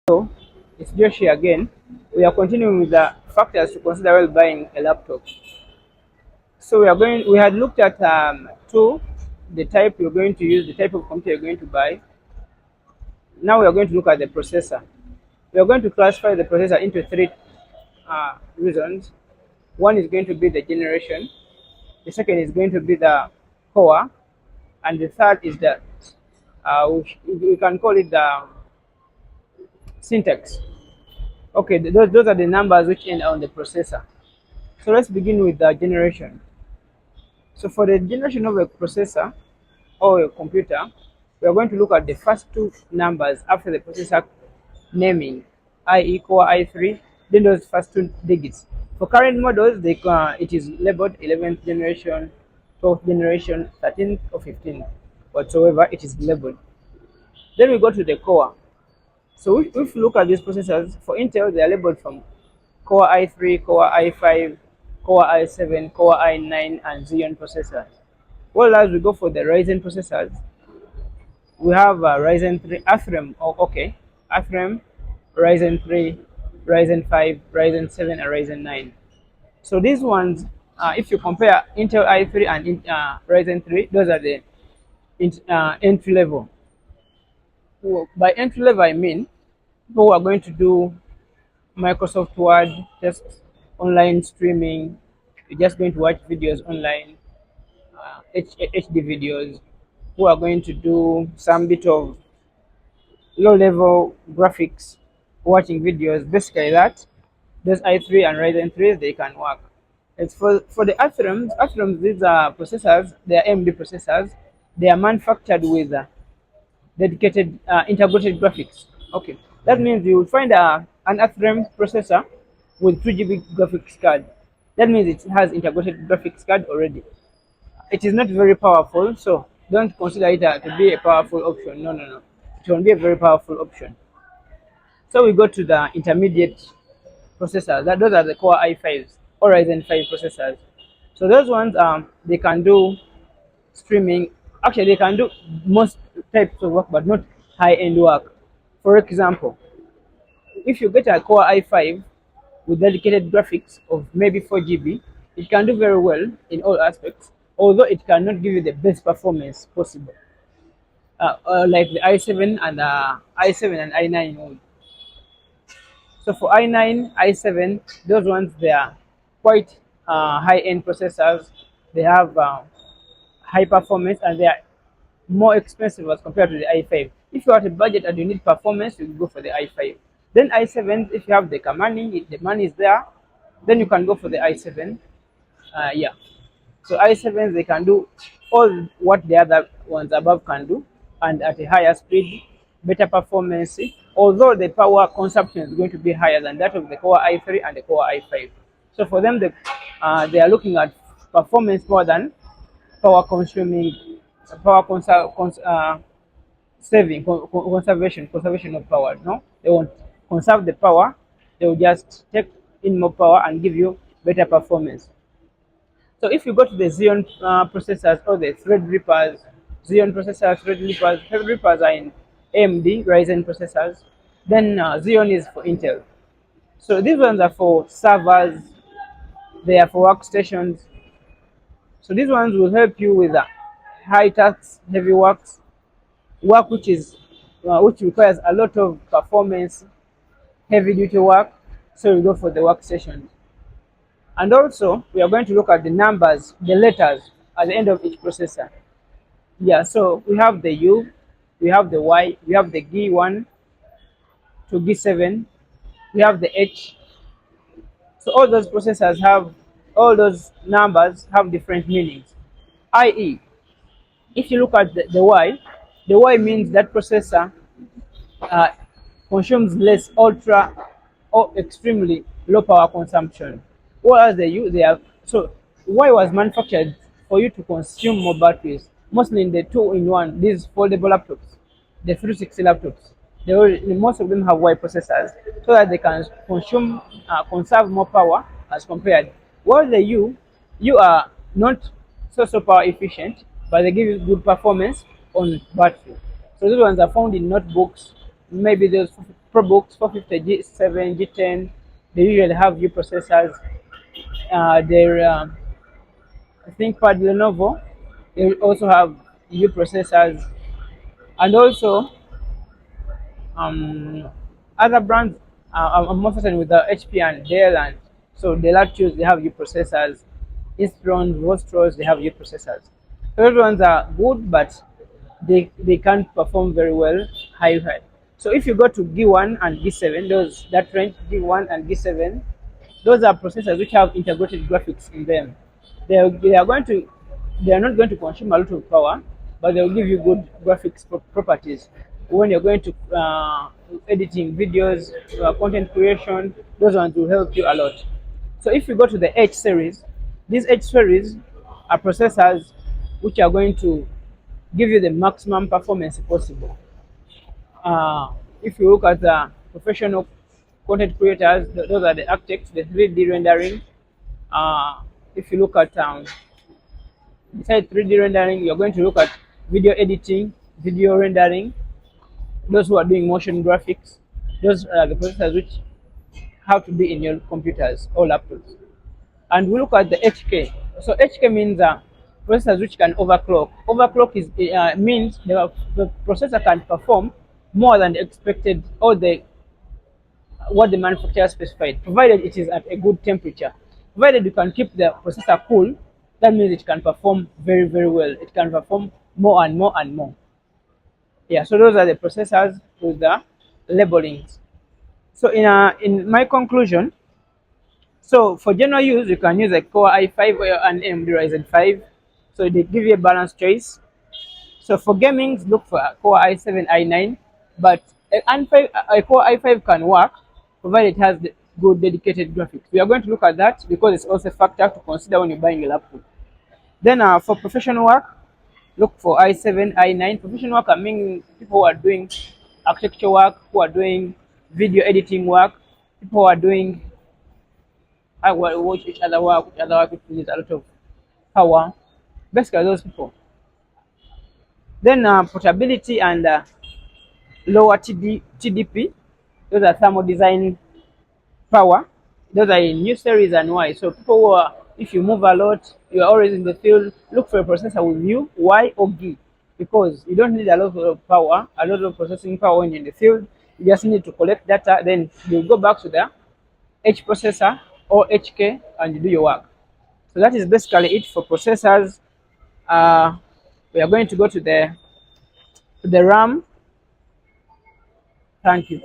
So it's Joshi again. We are continuing with the factors to consider while buying a laptop. So we had looked at two, the type you're going to use, the type of computer you're going to buy. Now we are going to look at the processor. We are going to classify the processor into three reasons. One is going to be the generation, the second is going to be the core, and the third is the, we can call it the syntax. Okay, those are the numbers which end on the processor. So let's begin with the generation. So for the generation of a processor or a computer, we are going to look at the first two numbers after the processor naming, i.e. core i3, then those first two digits. For current models, it is labeled 11th generation, 12th generation, 13th or 15th, whatsoever it is labeled. Then we go to the core. So if you look at these processors, for Intel, they are labeled from Core i3, Core i5, Core i7, Core i9, and Xeon processors. Well, as we go for the Ryzen processors, we have Ryzen 3, Athrem, Athrem, Ryzen 3, Ryzen 5, Ryzen 7, and Ryzen 9. So these ones, if you compare Intel i3 and Ryzen 3, those are the entry level. By entry level, I mean people who are going to do Microsoft Word, just online streaming. You're just going to watch videos online, HD videos. Who are going to do some bit of low-level graphics, watching videos, basically that. Those i3 and Ryzen 3s, they can work. It's for the Athrems, these are processors, they are AMD processors. They are manufactured with dedicated integrated graphics. Okay, that means you will find an Athrem processor with 2 GB graphics card. That means it has integrated graphics card already. It is not very powerful, so don't consider it to be a powerful option. No, no, no. It won't be a very powerful option. So we go to the intermediate processors. Those are the Core i5s or Ryzen 5 processors. So those ones, they can do streaming. Actually, they can do most types of work, but not high-end work. For example, if you get a Core i5 with dedicated graphics of maybe 4 GB, it can do very well in all aspects, although it cannot give you the best performance possible, like the i7 and i9 would. So for i9, i7, those ones, they are quite high-end processors. They have high performance and they are more expensive as compared to the i5. If you have a budget and you need performance, you go for the i5. Then i7, if you have the money, if the money is there, then you can go for the i7. Yeah. So i7s, they can do all what the other ones above can do, and at a higher speed, better performance. Although the power consumption is going to be higher than that of the Core i3 and the Core i5. So for them, they are looking at performance more than power consuming, power saving, conservation of power. No, they won't conserve the power. They will just take in more power and give you better performance. So if you go to the Xeon processors or the Threadrippers, Xeon processors, Threadrippers are in AMD Ryzen processors. Then Xeon is for Intel. So these ones are for servers. They are for workstations. So these ones will help you with high tasks, heavy work which requires a lot of performance, heavy duty work. So we go for the workstations. And also, we are going to look at the numbers, the letters at the end of each processor. Yeah, so we have the U, we have the Y, we have the G1 to G7, we have the H. So all those processors have, all those numbers have different meanings. I.e., if you look at the Y means that processor uh, consumes less ultra or extremely low power consumption. Whereas the U, they are so Y was manufactured for you to consume more batteries, mostly in the two-in-one, these foldable laptops, the 360 laptops. Most of them have Y processors so that they can conserve more power as compared. While the U are not so power efficient, but they give you good performance on battery. So those ones are found in notebooks, maybe those ProBooks 450, G7, G10, they usually have U processors. Their I think for Lenovo, they also have U processors, and also um, other brands. I'm more certain with the HP and Dell, and so the Lactus they have U processors. Inspiron, Vostros, they have U processors. Those ones are good, but they can't perform very well high. So if you go to G1 and G7, those that range G1 and G7, those are processors which have integrated graphics in them. They are going to they are not going to consume a lot of power, but they will give you good graphics properties when you're going to editing videos, content creation. Those ones will help you a lot. So if you go to the H series, these H series are processors which are going to give you the maximum performance possible. Uh, if you look at the professional content creators, those are the architects, the 3D rendering. Uh, if you look at besides 3D rendering, you're going to look at video editing, video rendering. Those who are doing motion graphics, those are the processors which have to be in your computers or laptops. And we look at the HK. So HK means processors which can overclock. Overclock is means the processor can perform more than the expected or the what the manufacturer specified, provided it is at a good temperature. Provided you can keep the processor cool, that means it can perform very well. It can perform more and more and more. Yeah, so those are the processors with the labelings. So in my conclusion, so for general use, you can use a Core i5 or an AMD Ryzen 5. So they give you a balanced choice. So for gaming, look for a Core i7, i9, but a Core i5 can work provided it has the good dedicated graphics. We are going to look at that because it's also a factor to consider when you're buying a laptop. Then for professional work, look for i7, i9. Professional work, I mean people who are doing architecture work, who are doing video editing work, people who are doing I watch each other work, which needs a lot of power. Basically, those people. Then portability and lower TDP, those are thermal design power. Those are in new series and why. So people who are, if you move a lot, you are always in the field, look for a processor with U, Y, or G, because you don't need a lot of power, a lot of processing power when you're in the field. You just need to collect data, then you go back to the H processor or HK and you do your work. So that is basically it for processors. Uh, we are going to go to the RAM. Thank you.